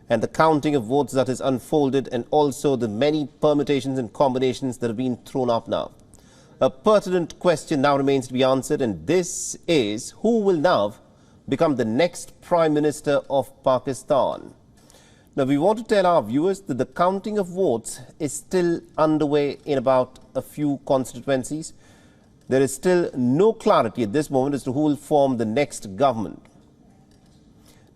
and the counting of votes that is unfolded, and also the many permutations and combinations that have been thrown up now. A pertinent question now remains to be answered, and this is who will now become the next Prime Minister of Pakistan. Now, we want to tell our viewers that the counting of votes is still underway in about a few constituencies. There is still no clarity at this moment as to who will form the next government.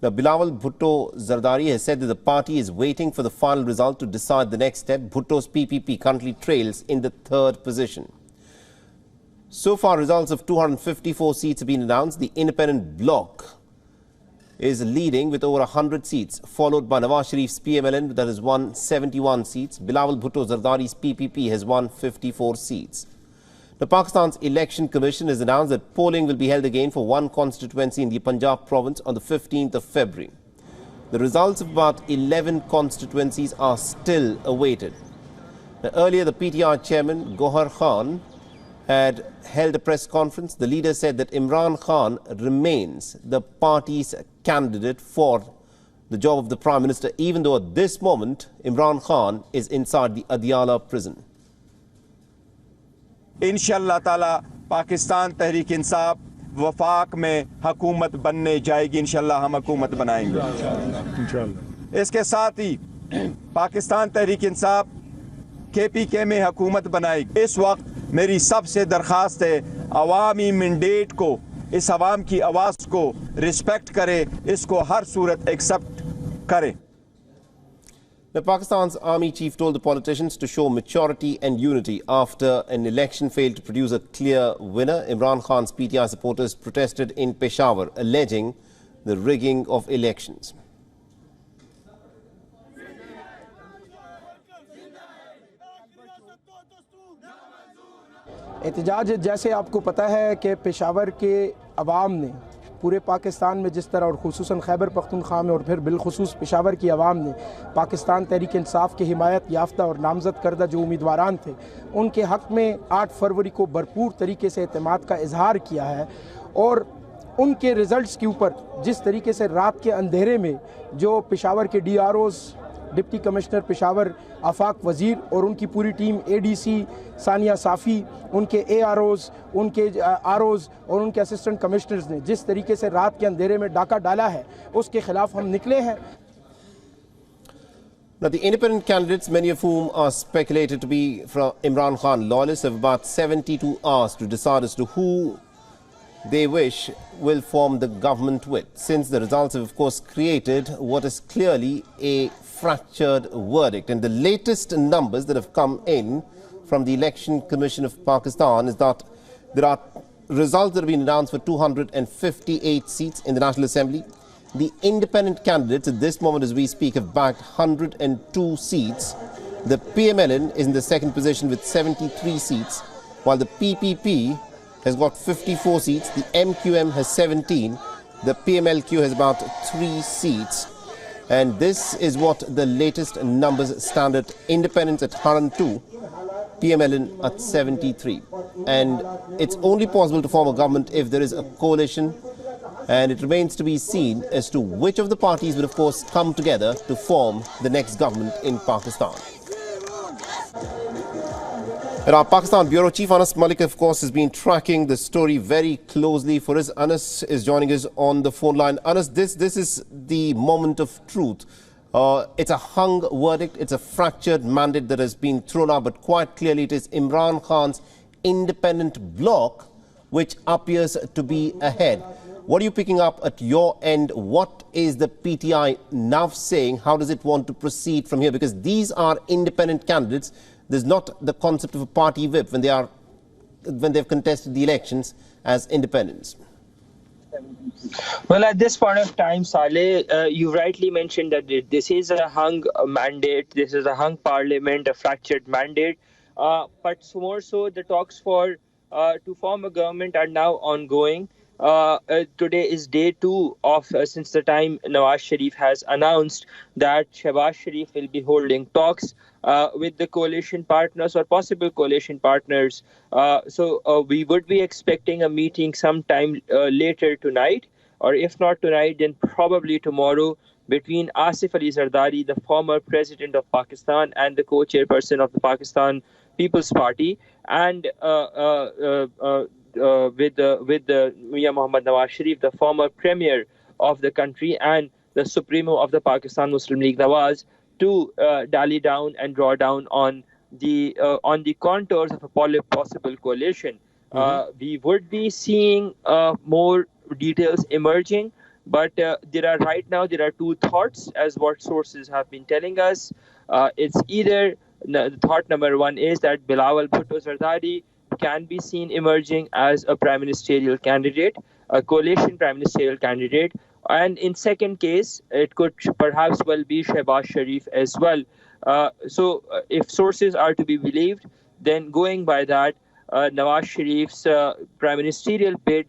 Now, Bilawal Bhutto Zardari has said that the party is waiting for the final result to decide the next step. Bhutto's PPP currently trails in the third position. So far, results of 254 seats have been announced. The independent bloc is leading with over 100 seats, followed by Nawaz Sharif's PMLN that has won 71 seats. Bilawal Bhutto Zardari's PPP has won 54 seats. The Pakistan's Election Commission has announced that polling will be held again for one constituency in the Punjab province on the 15th of February. The results of about 11 constituencies are still awaited. Now, earlier, the PTI chairman, Gohar Khan, had held a press conference. The leader said that Imran Khan remains the party's candidate for the job of the Prime Minister, even though at this moment, Imran Khan is inside the Adiala prison. इंशाअल्लाह ताला पाकिस्तान तहरीक इंसाफ वफाक में हुकूमत बनने जाएगी। इंशाअल्लाह हम हुकूमत बनाएंगे इंशाअल्लाह। इसके साथ ही पाकिस्तान तहरीक इंसाफ KPK में हुकूमत बनाएगी। इस वक्त मेरी सबसे दरख्वास्त है, अवामी मैंडेट को, इस अवाम की आवाज़ को रिस्पेक्ट करे, इसको हर सूरत एक्सेप्ट करे। Now, Pakistan's army chief told the politicians to show maturity and unity after an election failed to produce a clear winner. Imran Khan's PTI supporters protested in Peshawar, alleging the rigging of elections. एहतजाज जैसे आपको पता है कि पेशावर के अवाम ने पूरे पाकिस्तान में जिस तरह और खुसूसन खैबर पख्तूनख्वा में और फिर बिलखुसूस पेशावर की आवाम ने पाकिस्तान तहरीक इंसाफ के हिमायत याफ्ता और नामज़द करदा जो उम्मीदवारान थे उनके हक़ में 8 फरवरी को भरपूर तरीके से एतमाद का इजहार किया है और उनके रिज़ल्ट्स के ऊपर जिस तरीके से रात के अंधेरे में जो पेशावर के DROs, डिप्टी कमिश्नर पेशावर आफाक वज़ीर और उनकी पूरी टीम ADC सानिया साफ़ी, उनके AROs, उनके ROs और उनके असिस्टेंट कमिश्नर्स ने जिस तरीके से रात के अंधेरे में डाका डाला है उसके खिलाफ हम निकले हैं। Now, the independent candidates, many of whom are speculated to be from Imran Khan loyalists, have about 72 hours to decide as to who they wish will form the government with, since the results have, of course, created what is clearly a fractured verdict. And the latest numbers that have come in from the Election Commission of Pakistan is that there are results that have been announced for 258 seats in the National Assembly. The independent candidates at this moment as we speak have backed 102 seats. The PMLN is in the second position with 73 seats, while the PPP has got 54 seats, the MQM has 17, the PMLQ has about 3 seats. And this is what the latest numbers stand at: independents at 102, PMLN at 73. And it's only possible to form a government if there is a coalition, and it remains to be seen as to which of the parties will, of course, come together to form the next government in Pakistan. And our Pakistan Bureau Chief Anas Malik, of course, has been tracking the story very closely. For us, Anas is joining us on the phone line. Anas, this is the moment of truth. It's a hung verdict. It's a fractured mandate that has been thrown out, but quite clearly it is Imran Khan's independent bloc which appears to be ahead. What are you picking up at your end? What is the PTI now saying? How does it want to proceed from here? Because these are independent candidates. There's not the concept of a party whip when they've contested the elections as independents. Well, at this point of time, Saleh, you rightly mentioned that this is a hung mandate, this is a hung parliament, a fractured mandate. But more so, the talks for to form a government are now ongoing. Today is day 2 of since the time Nawaz Sharif has announced that Shehbaz Sharif will be holding talks with the coalition partners or possible coalition partners. So we would be expecting a meeting sometime later tonight, or if not tonight, then probably tomorrow, between Asif Ali Zardari, the former president of Pakistan and the co-chairperson of the Pakistan People's Party, and with the Mia Muhammad Nawaz Sharif, the former premier of the country and the supremo of the Pakistan Muslim League Nawaz, to dally down and draw down on the contours of a possible coalition. We would be seeing more details emerging, but there are two thoughts, as what sources have been telling us. It's either thought number one is that Bilawal Bhutto Zardari can be seen emerging as a prime ministerial candidate, a coalition prime ministerial candidate, and in second case, it could perhaps well be Shehbaz Sharif as well. If sources are to be believed, then going by that, Nawaz Sharif's prime ministerial bid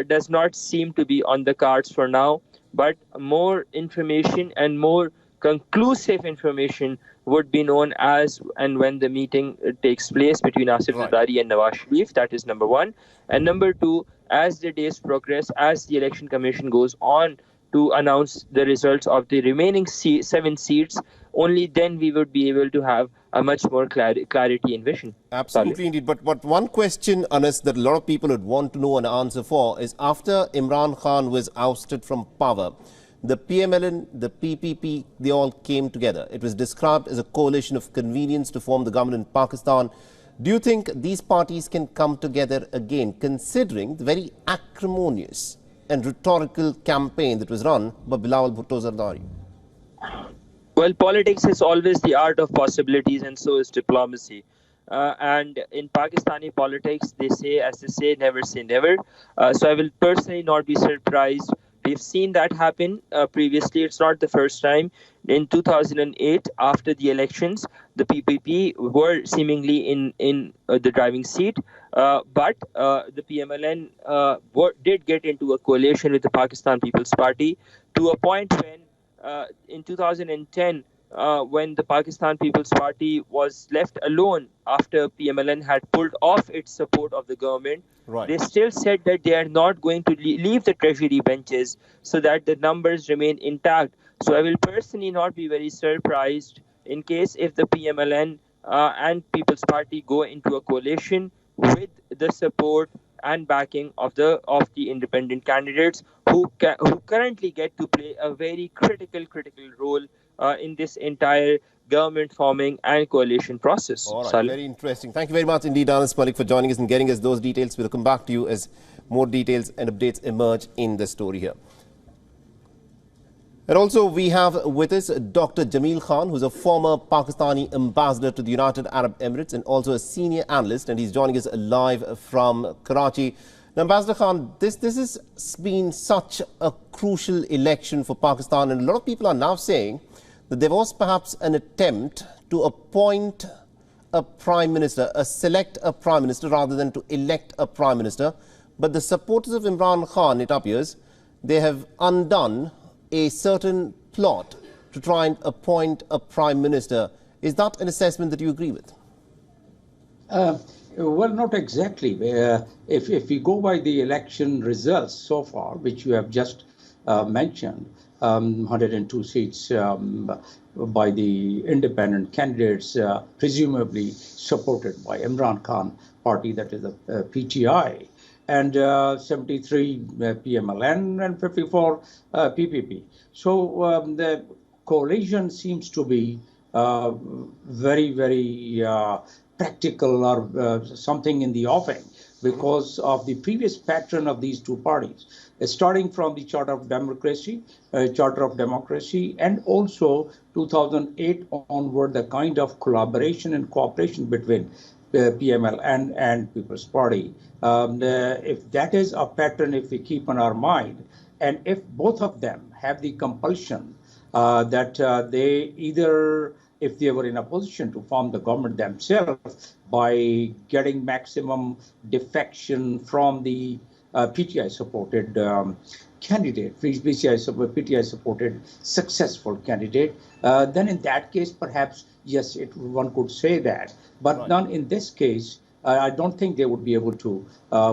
does not seem to be on the cards for now, but more information and more conclusive information would be known as and when the meeting takes place between Asif Zardari and Nawaz Sharif. That is number one. And number two, as the days progress, as the election commission goes on to announce the results of the remaining 7 seats, only then we would be able to have a much more clarity and vision. Absolutely, indeed. But one question, Anas, that a lot of people would want to know an answer for is, after Imran Khan was ousted from power, the PMLN, the PPP, they all came together. It was described as a coalition of convenience to form the government in Pakistan. Do you think these parties can come together again, considering the very acrimonious and rhetorical campaign that was run by Bilawal Bhutto Zardari? Well, politics is always the art of possibilities, and so is diplomacy. And in Pakistani politics, they say, never say never. So I will personally not be surprised. We've seen that happen previously. It's not the first time. In 2008, after the elections, the PPP were seemingly in the driving seat, but the PMLN did get into a coalition with the Pakistan People's Party, to a point when in 2010, when the Pakistan People's Party was left alone after PMLN had pulled off its support of the government, they still said that they are not going to leave the treasury benches so that the numbers remain intact. So I will personally not be very surprised in case if the PMLN and People's Party go into a coalition with the support and backing of the independent candidates who currently get to play a very critical role in this entire government forming and coalition process. All right, very interesting. Thank you very much indeed, Anas Malik, for joining us and getting us those details. We'll come back to you as more details and updates emerge in the story here. And also we have with us Dr. Jamil Khan, who's a former Pakistani ambassador to the United Arab Emirates and also a senior analyst, and he's joining us live from Karachi. Now, Ambassador Khan, this has been such a crucial election for Pakistan, and a lot of people are now saying that there was perhaps an attempt to appoint a prime minister, select a prime minister rather than to elect a prime minister. But the supporters of Imran Khan, it appears, they have undone a certain plot to try and appoint a prime minister. Is that an assessment that you agree with? Well, not exactly. If we go by the election results so far, which you have just mentioned, 102 seats by the independent candidates, presumably supported by Imran Khan party, that is the PTI, and 73 PMLN and 54 PPP. So the coalition seems to be very practical or something in the offing, because of the previous pattern of these two parties, starting from the Charter of Democracy, and also 2008 onward, the kind of collaboration and cooperation between PML and People's Party. If that is a pattern, if we keep in our mind, and if both of them have the compulsion that they either, if they were in a position to form the government themselves by getting maximum defection from the PTI-supported candidate, PTI-supported successful candidate, then in that case, perhaps, yes, one could say that. But none in this case, I don't think they would be able to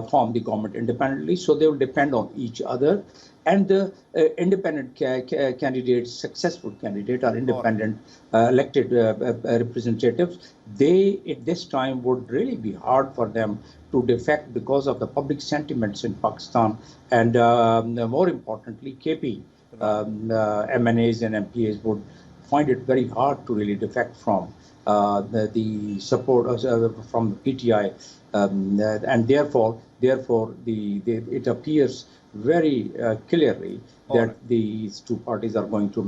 form the government independently, so they will depend on each other. and the independent candidates, successful candidate or independent elected representatives, they at this time would really be hard for them to defect because of the public sentiments in Pakistan, and more importantly, KP MNAs and MPAs would find it very hard to really defect from the support from the PTI, and therefore it appears very clearly that these two parties are going to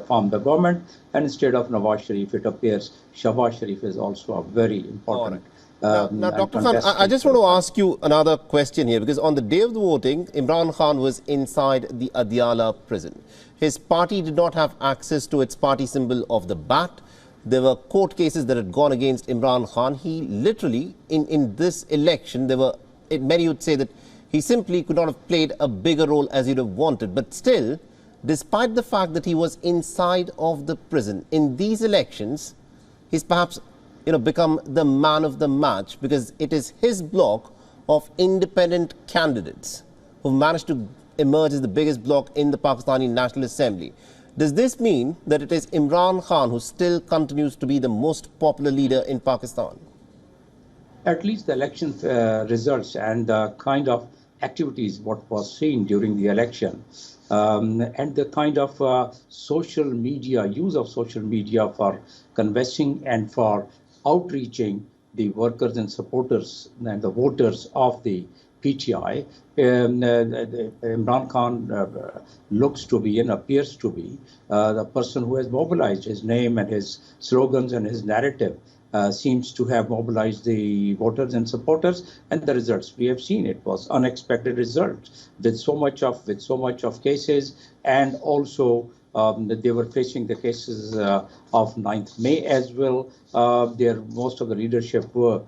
form the government, and instead of Nawaz Sharif, it appears Shahbaz Sharif is also a very important. Now, Dr. Khan, I just want to ask you another question here, because on the day of the voting, Imran Khan was inside the Adiala prison. His party did not have access to its party symbol of the bat. There were court cases that had gone against Imran Khan. He literally, in this election, many would say that he simply could not have played a bigger role as he'd have wanted. But still, despite the fact that he was inside of the prison, in these elections, he's perhaps become the man of the match, because it is his bloc of independent candidates who managed to emerge as the biggest bloc in the Pakistani National Assembly. Does this mean that it is Imran Khan who still continues to be the most popular leader in Pakistan? At least the election results and the kind of activities what was seen during the election, and the kind of social media, use of social media for convincing and for outreaching the workers and supporters and the voters of the PTI. Imran Khan looks to be and appears to be the person who has mobilized. His name and his slogans and his narrative seems to have mobilized the voters and supporters, and the results we have seen. It was unexpected results with so much of cases, and also they were facing the cases of 9th May as well. Most of the leadership were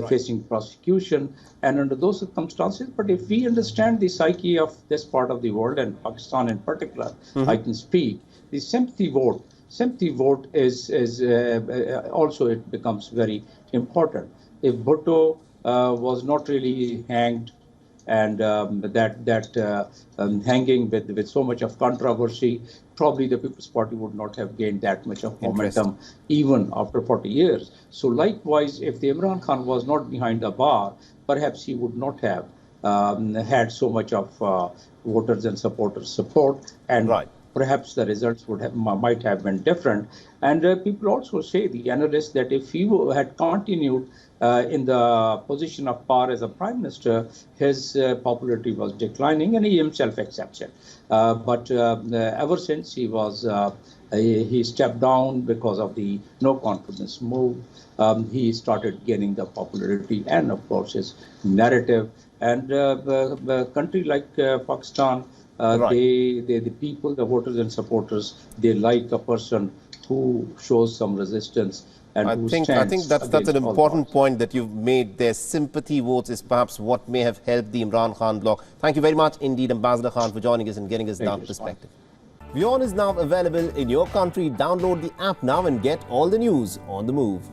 facing prosecution, and under those circumstances. But if we understand the psyche of this part of the world, and Pakistan in particular, I can speak, the sympathy vote is also, it becomes very important. If Bhutto was not really hanged, and hanging with so much of controversy, probably the People's Party would not have gained that much of momentum even after 40 years. So likewise, if the Imran Khan was not behind the bar, perhaps he would not have had so much of voters and supporters support, and perhaps the results might have been different. And people also say, the analysts, that if he had continued in the position of power as a prime minister, his popularity was declining, and he himself accepts it. But ever since he stepped down because of the no confidence move, he started gaining the popularity and, of course, his narrative. And a country like Pakistan, the people, the voters and supporters, they like a person who shows some resistance. And I think that's an important point that you've made. Their sympathy votes is perhaps what may have helped the Imran Khan bloc. Thank you very much indeed, Ambassador Khan, for joining us and getting us that perspective. WION is now available in your country. Download the app now and get all the news on the move.